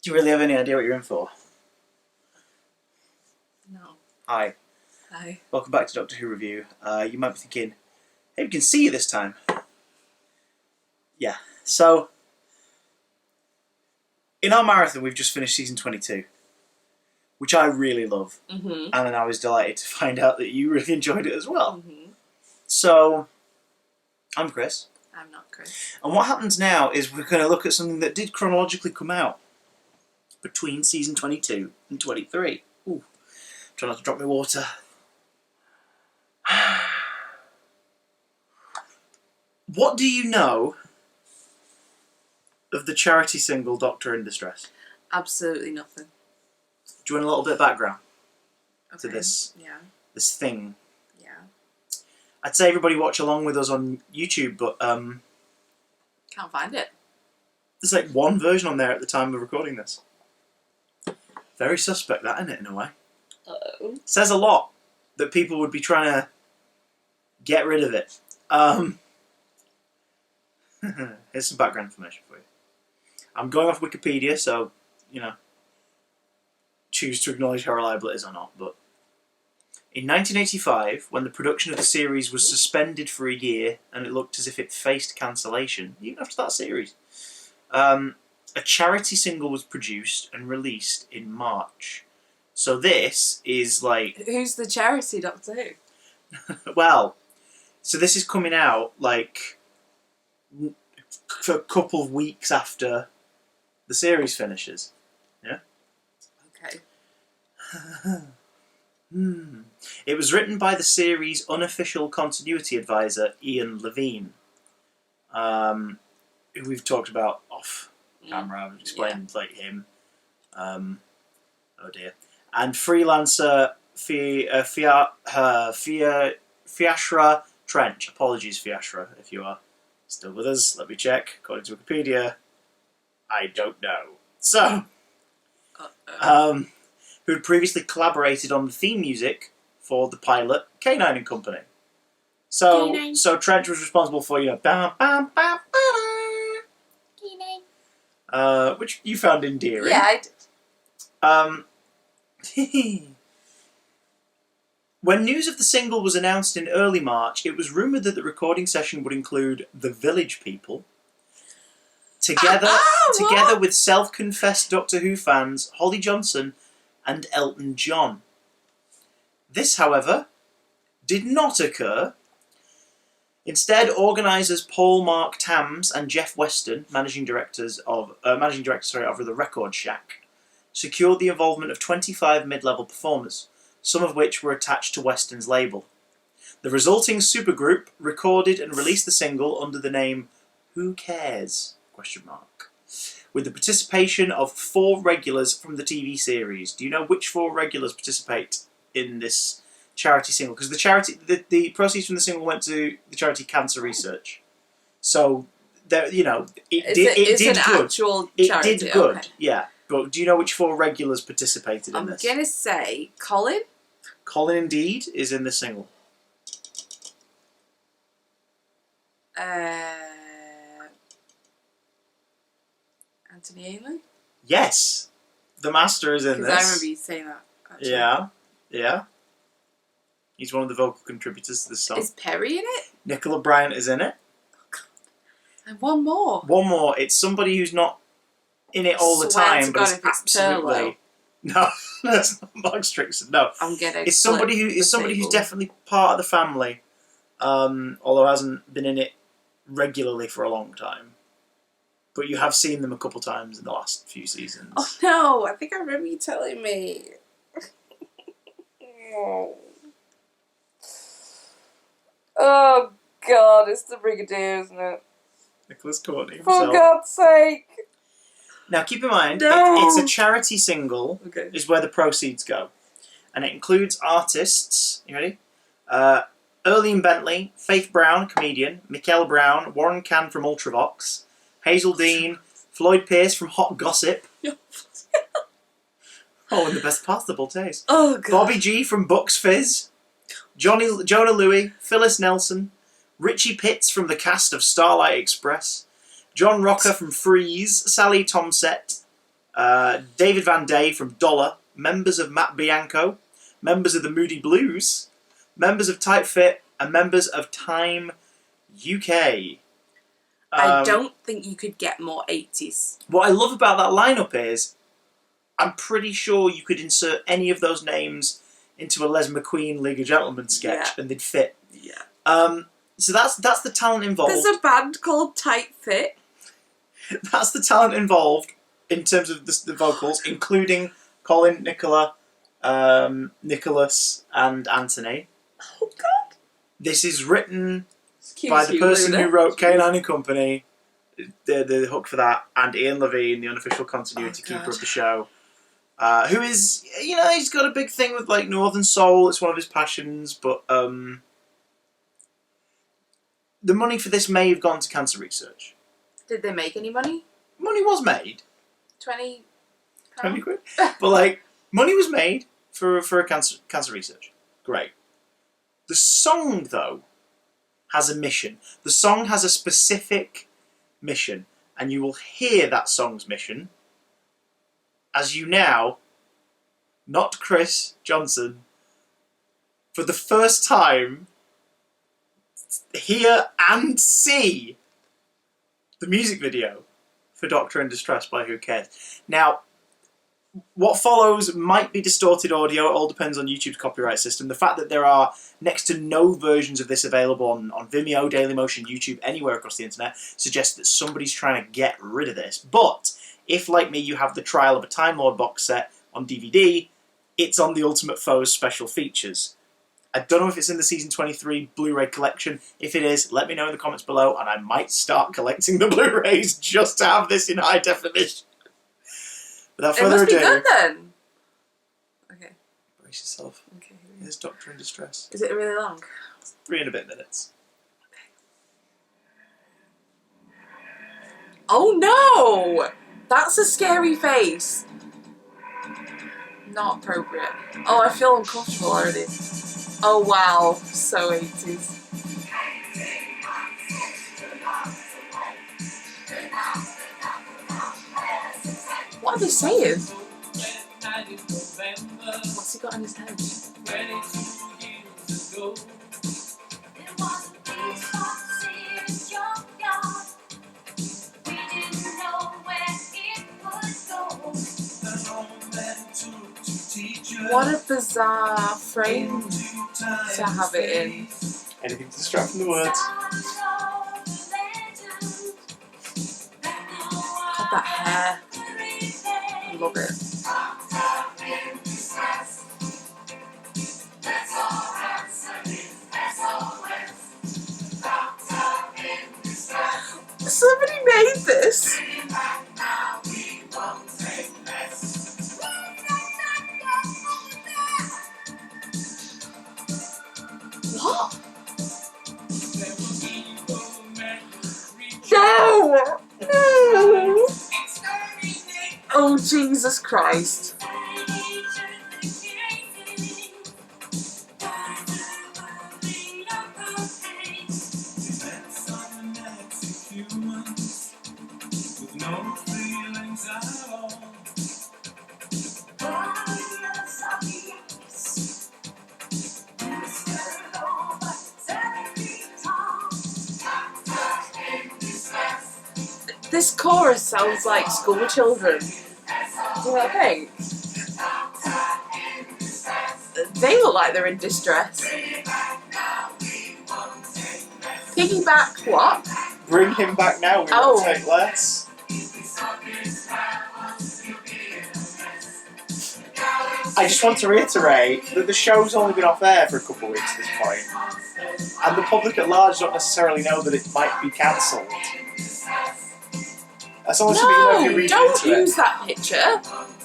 Do you really have any idea what you're in for? No. Hi. Hi. Welcome back to Doctor Who Review. You might be thinking, hey, we can see you this time. Yeah. So, in our marathon, we've just finished season 22, which I really love. Mm-hmm. And then I was delighted to find out that you really enjoyed it as well. Mm-hmm. So, I'm Chris. I'm not Chris. And what happens now is we're going to look at something that did chronologically come out between season 22 and 23. Ooh, try not to drop my water. What do you know of the charity single Doctor in Distress? Absolutely nothing. Do you want a little bit of background to Okay. this thing? Yeah. I'd say everybody watch along with us on YouTube, but Can't find it. there's like one version on there at the time of recording this. Very suspect, that, isn't it, in a way? Uh-oh. Says a lot that people would be trying to get rid of it. Here's some background information for you. I'm going off Wikipedia, so, you know, choose to acknowledge how reliable it is or not. But in 1985, when the production of the series was suspended for a year and it looked as if it faced cancellation, even after that series, a charity single was produced and released in March. So this is like... Who's the charity, Doctor Who? Well, so this is coming out like for a couple of weeks after the series finishes. Yeah? Okay. It was written by the series' unofficial continuity advisor, Ian Levine, who we've talked about off camera. I've explained like him. Oh dear. And freelancer Fiashra Trench. Apologies, Fiashra, if you are still with us. Let me check. According to Wikipedia, I don't know. So, who had previously collaborated on the theme music for the pilot K9 and Company. So, K9. so Trench was responsible for, you know, bam, bam, bam, K9. which you found endearing. Yeah, I did. When news of the single was announced in early March, it was rumoured that the recording session would include the Village People, together with self-confessed Doctor Who fans Holly Johnson and Elton John. This, however, did not occur. Instead, organisers Paul Mark Tams and Jeff Weston, managing directors of the Record Shack, secured the involvement of 25 mid-level performers, some of which were attached to Weston's label. The resulting supergroup recorded and released the single under the name Who Cares? ? With the participation of 4 regulars from the TV series. Do you know which 4 regulars participate in this charity single? Because the proceeds from the single went to the charity Cancer Research. So, you know, it did good. Actual it charity. did good, okay. yeah. But do you know which 4 regulars participated in I'm this? going to say Colin. Colin, indeed, is in this single. Anthony Ainley? Yes! The Master is in this. Because I remember you saying that, actually. Yeah. He's one of the vocal contributors to this song. Is Perry in it? Nicola Bryant is in it. Oh, God. And one more. One more. It's somebody who's not in it all the Swear time, to but God, it's if it's absolutely... Turlo. No, that's not Mark Strickson. No, I'm getting. it's somebody who's definitely part of the family, although hasn't been in it regularly for a long time. But you have seen them a couple times in the last few seasons. Oh no! I think I remember you telling me. Oh God! It's the Brigadier, isn't it? Nicholas Courtney For himself. God's sake! Now keep in mind, No. it's a charity single. Okay. Is where the proceeds go, and it includes artists. You ready? Erlene Bentley, Faith Brown, comedian, Mikel Brown, Warren Cann from Ultravox, Hazel Dean, Floyd Pierce from Hot Gossip. Oh, in the best possible taste. Oh God. Bobby G from Bucks Fizz, Jonah Louie, Phyllis Nelson, Richie Pitts from the cast of Starlight Express, John Rocker from Freeze, Sally Tomset, David Van Day from Dollar, members of Matt Bianco, members of the Moody Blues, members of Tight Fit, and members of Time UK. I don't think you could get more 80s. What I love about that lineup is, I'm pretty sure you could insert any of those names into a Les McQueen League of Gentlemen sketch and they'd fit. Yeah. So that's the talent involved. There's a band called Tight Fit. That's the talent involved in terms of the vocals, including Colin, Nicola, Nicholas, and Anthony. Oh God! This is written Excuse by the you, person Luna. who wrote K9 and Company, the hook for that, and Ian Levine, the unofficial continuity keeper of the show, who is, he's got a big thing with like Northern Soul. It's one of his passions, but the money for this may have gone to cancer research. Did they make any money? Money was made. 20 quid. But like, money was made for a cancer research. Great. The song though has a mission. The song has a specific mission, and you will hear that song's mission as you now, not Chris Johnson, for the first time hear and see the music video for Doctor in Distress by Who Cares. Now, what follows might be distorted audio. It all depends on YouTube's copyright system. The fact that there are next to no versions of this available on Vimeo, Dailymotion, YouTube, anywhere across the internet suggests that somebody's trying to get rid of this. But if, like me, you have the Trial of a Time Lord box set on DVD, it's on the Ultimate Foes special features. I don't know if it's in the Season 23 Blu-ray collection. If it is, let me know in the comments below, and I might start collecting the Blu-rays just to have this in high definition. Without further ado, it must be good then. Okay. Brace yourself. Okay. Here's Doctor in Distress. Is it really long? 3 and a bit minutes. Oh no! That's a scary face. Not appropriate. Oh, I feel uncomfortable already. Oh wow, so 80s. What are they saying? What's he got on his head? What a bizarre frame to have it in. Anything to distract from the words. God, that hair. I love it. Somebody made this. What? No! No! Oh, Jesus Christ. This chorus sounds like school children. Do you know what I think? They look like they're in distress. Piggyback what? Bring him back now, we won't take less. I just want to reiterate that the show's only been off air for a couple of weeks at this point, and the public at large don't necessarily know that it might be cancelled. That's only something you know if you read don't into use it. that picture.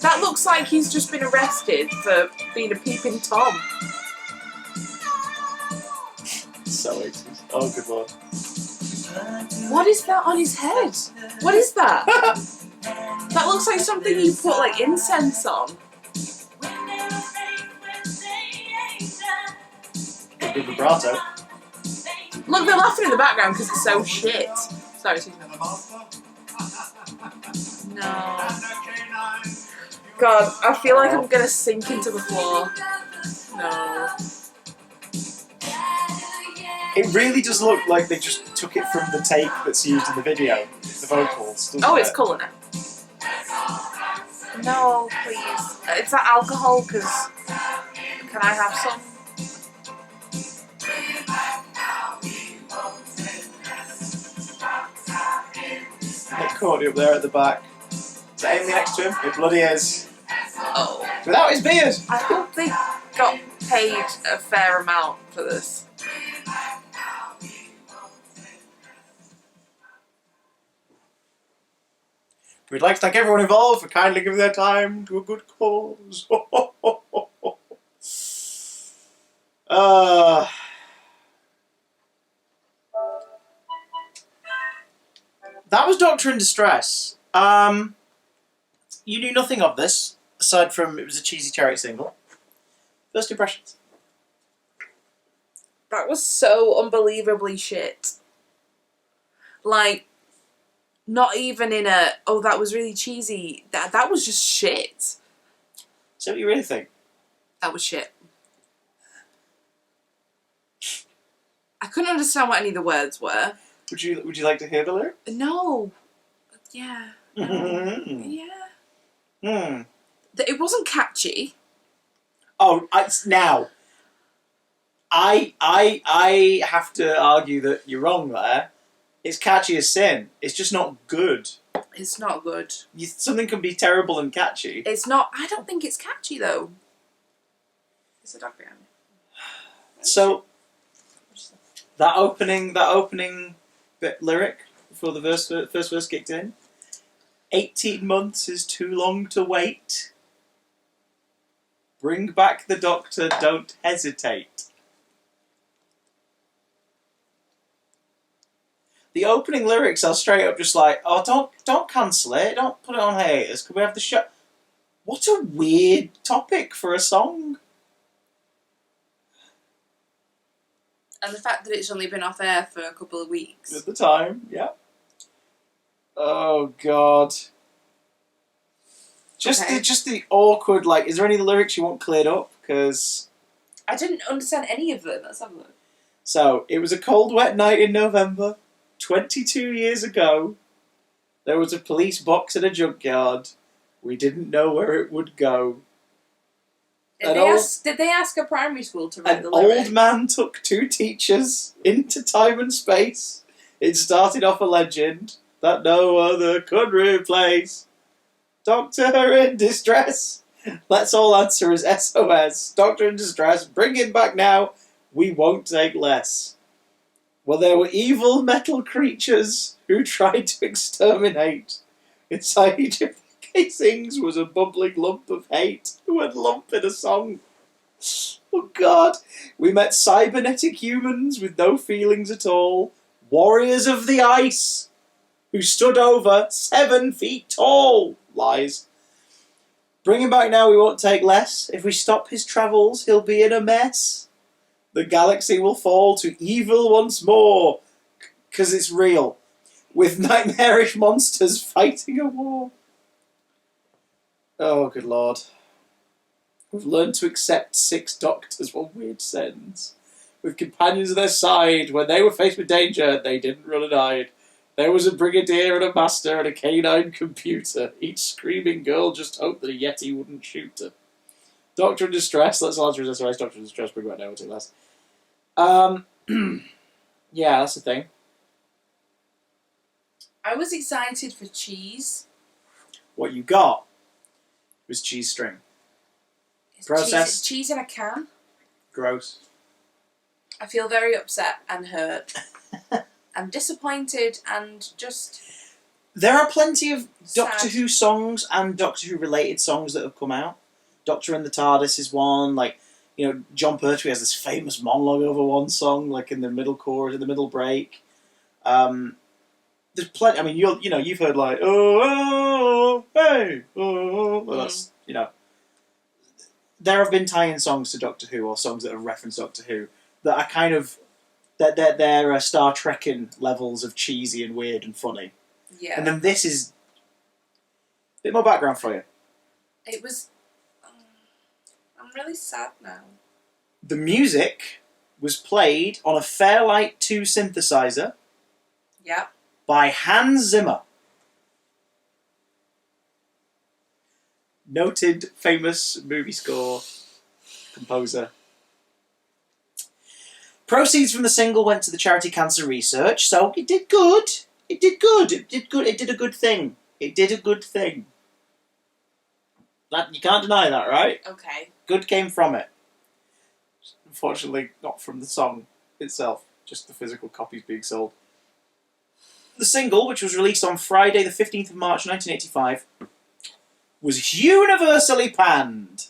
That looks like he's just been arrested for being a peeping Tom. So 80s. Oh, good lord. What is that on his head? What is that? That looks like something you put like incense on. Good vibrato. Look, they're laughing in the background because it's so shit. Sorry, excuse me. No. God, I feel like I'm gonna sink into the floor. No. It really does look like they just took it from the take that's used in the video, the vocals. Oh, it's it? colour now. No, please. It's that alcohol, because can I have some? Nick Courtney up there at the back. Is that Amy next to him? It bloody is. Oh. Without his beard! I hope they got paid a fair amount for this. We'd like to thank everyone involved for kindly giving their time to a good cause. That was Doctor in Distress. You knew nothing of this, aside from it was a cheesy charity single. First impressions? That was so unbelievably shit. Like, not even in a, oh, that was really cheesy. That was just shit. So what do you really think? That was shit. I couldn't understand what any of the words were. Would you like to hear the lyric? No. Yeah. Mm-hmm. Yeah. It wasn't catchy. Oh, now. I have to argue that you're wrong there. It's catchy as sin. It's just not good. It's not good. Something can be terrible and catchy. It's not. I don't think it's catchy though. It's a dog behind me. So that opening bit lyric before the first verse kicked in. 18 months is too long to wait. Bring back the doctor, don't hesitate. The opening lyrics are straight up just like, oh, don't cancel it, don't put it on hiatus, could we have the show? What a weird topic for a song. And the fact that it's only been off air for a couple of weeks. At the time, yeah. Oh, God. Just the awkward, like, is there any lyrics you want cleared up? Because I didn't understand any of them. Let's have a look. So, it was a cold, wet night in November, 22 years ago. There was a police box in a junkyard. We didn't know where it would go. Did they ask a primary school to write An the lyric? old man took 2 teachers into time and space. It started off a legend that no other could replace. Doctor in distress. Let's all answer as SOS. Doctor in distress. Bring him back now. We won't take less. Well, there were evil metal creatures who tried to exterminate. Inside each of the casings was a bubbling lump of hate. Who had lump in a song? Oh, God. We met cybernetic humans with no feelings at all. Warriors of the ice who stood over 7 feet tall. Lies. Bring him back now, we won't take less. If we stop his travels, he'll be in a mess. The galaxy will fall to evil once more. 'Cause it's real. With nightmarish monsters fighting a war. Oh, good Lord. We've learned to accept 6 doctors, one weird sentence. With companions at their side, when they were faced with danger, they didn't run and hide. There was a brigadier and a master and a canine computer. Each screaming girl just hoped that a Yeti wouldn't shoot her. Doctor in distress, let's answer his SOS. Doctor in distress, bring back now, we'll take less. Yeah, that's the thing. I was excited for cheese. What you got was cheese string. Processed. Cheese in a can. Gross. I feel very upset and hurt. I'm disappointed and just... There are plenty of Doctor sad. Who songs and Doctor Who related songs that have come out. Doctor and the TARDIS is one. Like, you know, John Pertwee has this famous monologue over one song, like in the middle chorus, in the middle break. There's plenty. I mean, you've heard like hey, well, that's, you know. There have been tie-in songs to Doctor Who or songs that have referenced Doctor Who that are kind of they're Star Trekking levels of cheesy and weird and funny. Yeah. And then this is a bit more background for you. It was... I'm really sad now. The music was played on a Fairlight 2 synthesizer Yeah. by Hans Zimmer. Noted famous movie score composer. Proceeds from the single went to the charity Cancer Research, so it did good. It did good. It did good. It did a good thing. It did a good thing. That, you can't deny that, right? Okay. Good came from it. Unfortunately, not from the song itself, just the physical copies being sold. The single, which was released on Friday the 15th of March 1985, was universally panned.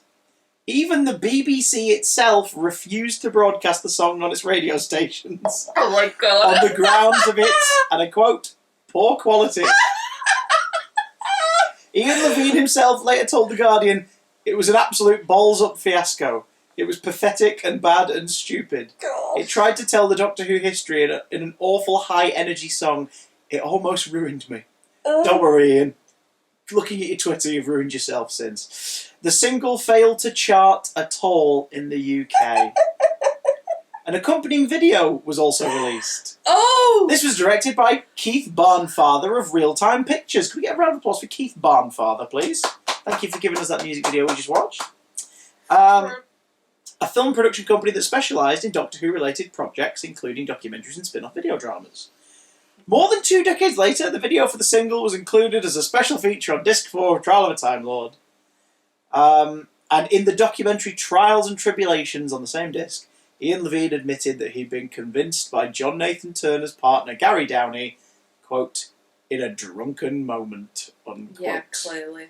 Even the BBC itself refused to broadcast the song on its radio stations. Oh my god. On the grounds of its, and I quote, poor quality. Ian Levine himself later told The Guardian, it was an absolute balls-up fiasco. It was pathetic and bad and stupid. God. It tried to tell the Doctor Who history in an awful high-energy song. It almost ruined me. Don't worry, Ian. Looking at your Twitter, you've ruined yourself since. The single failed to chart at all in the UK. An accompanying video was also released. Oh! This was directed by Keith Barnfather of Real Time Pictures. Can we get a round of applause for Keith Barnfather, please? Thank you for giving us that music video we just watched. A film production company that specialised in Doctor Who-related projects, including documentaries and spin-off video dramas. More than 2 decades later, the video for the single was included as a special feature on Disc 4 of Trial of a Time Lord. And in the documentary Trials and Tribulations on the same disc, Ian Levine admitted that he'd been convinced by John Nathan Turner's partner, Gary Downey, quote, in a drunken moment, unquote. Yeah, clearly.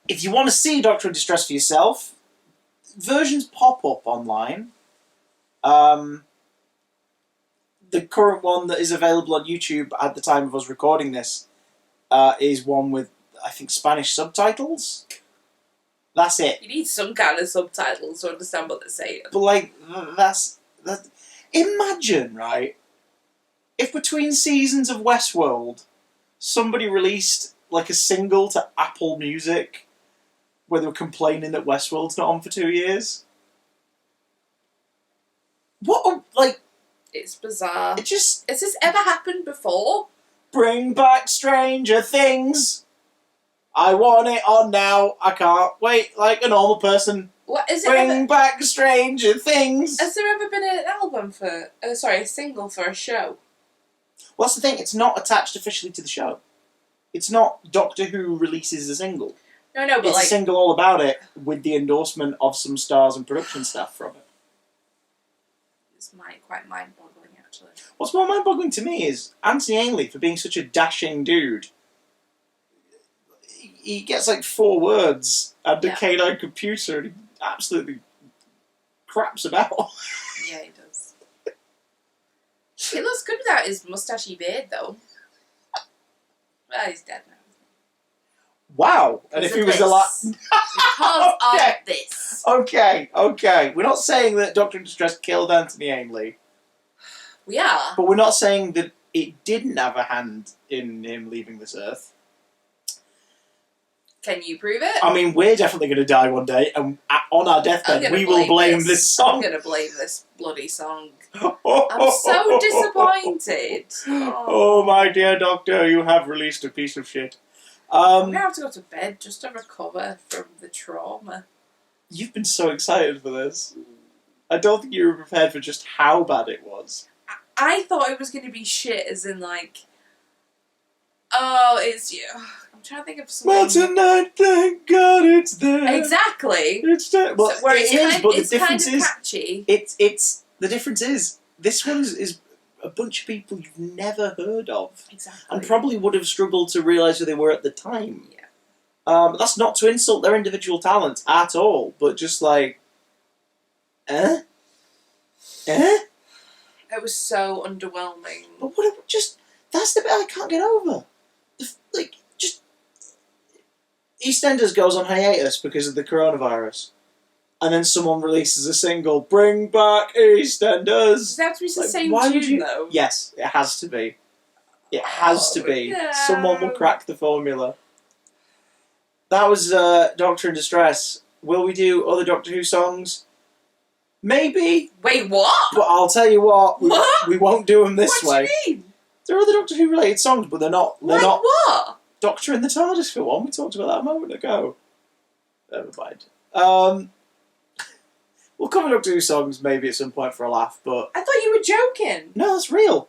If you want to see Doctor in Distress for yourself, versions pop up online. The current one that is available on YouTube at the time of us recording this is one with, I think, Spanish subtitles. That's it. You need some kind of subtitles to understand what they're saying. But, like, that's... Imagine, right, if between seasons of Westworld, somebody released, like, a single to Apple Music where they were complaining that Westworld's not on for 2 years. What, like... It's bizarre. It just... Has this ever happened before? Bring back Stranger Things! I want it on now. I can't wait like a normal person. What is it? Bring back Stranger Things! Has there ever been an album for... a single for a show? Well, that's the thing. It's not attached officially to the show. It's not Doctor Who releases a single. No, but it's like... a single all about it with the endorsement of some stars and production staff from it. It's quite mind-boggling, actually. What's more mind-boggling to me is Anthony Ainley, for being such a dashing dude, he gets like 4 words and a canine computer and he absolutely craps about. Yeah, he does. He looks good without his mustachy beard, though. Well, he's dead now. Wow! And if he was alive... Because of this. Okay. We're not saying that Doctor in Distress killed Anthony Ainley. We are. But we're not saying that it didn't have a hand in him leaving this earth. Can you prove it? I mean, we're definitely going to die one day, and on our deathbed, we will blame this song. I'm going to blame this bloody song. I'm so disappointed. Oh, my dear Doctor, you have released a piece of shit. I'm going to have to go to bed just to recover from the trauma. You've been so excited for this. I don't think you were prepared for just how bad it was. I thought it was going to be shit, as in, like... Oh, it's... I'm trying to think of something... Well, tonight, thank God it's there. Exactly. It's there. Well, so, it is, but the difference kind of is... catchy. It's... The difference is, this one is a bunch of people you've never heard of. Exactly. And probably would have struggled to realise who they were at the time. Yeah. But that's not to insult their individual talents at all, but just like... It was so underwhelming. But what? Just that's the bit I can't get over. Just EastEnders goes on hiatus because of the coronavirus, and then someone releases a single, "Bring back EastEnders." Does that have to be the same tune, though? Yes, it has to be. It has to be. No. Someone will crack the formula. that was Doctor in Distress. Will we do other Doctor Who songs? Maybe. Wait, what? But I'll tell you what. We won't do them this way. What do you mean? There are other Doctor Who related songs, but they're not. They're not. What? Doctor in the TARDIS for one. We talked about that a moment ago. Never mind. We'll cover Doctor Who songs maybe at some point for a laugh, but I thought you were joking. no, that's real.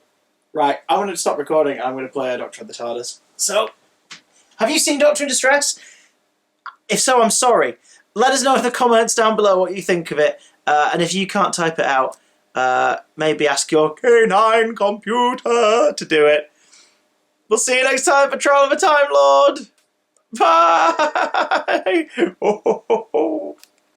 Right, I'm going to stop recording and I'm going to play a Doctor in the TARDIS. So, have you seen Doctor in Distress? If so, I'm sorry. Let us know in the comments down below what you think of it. And if you can't type it out, maybe ask your canine computer to do it. We'll see you next time for Trial of a Time Lord. Bye!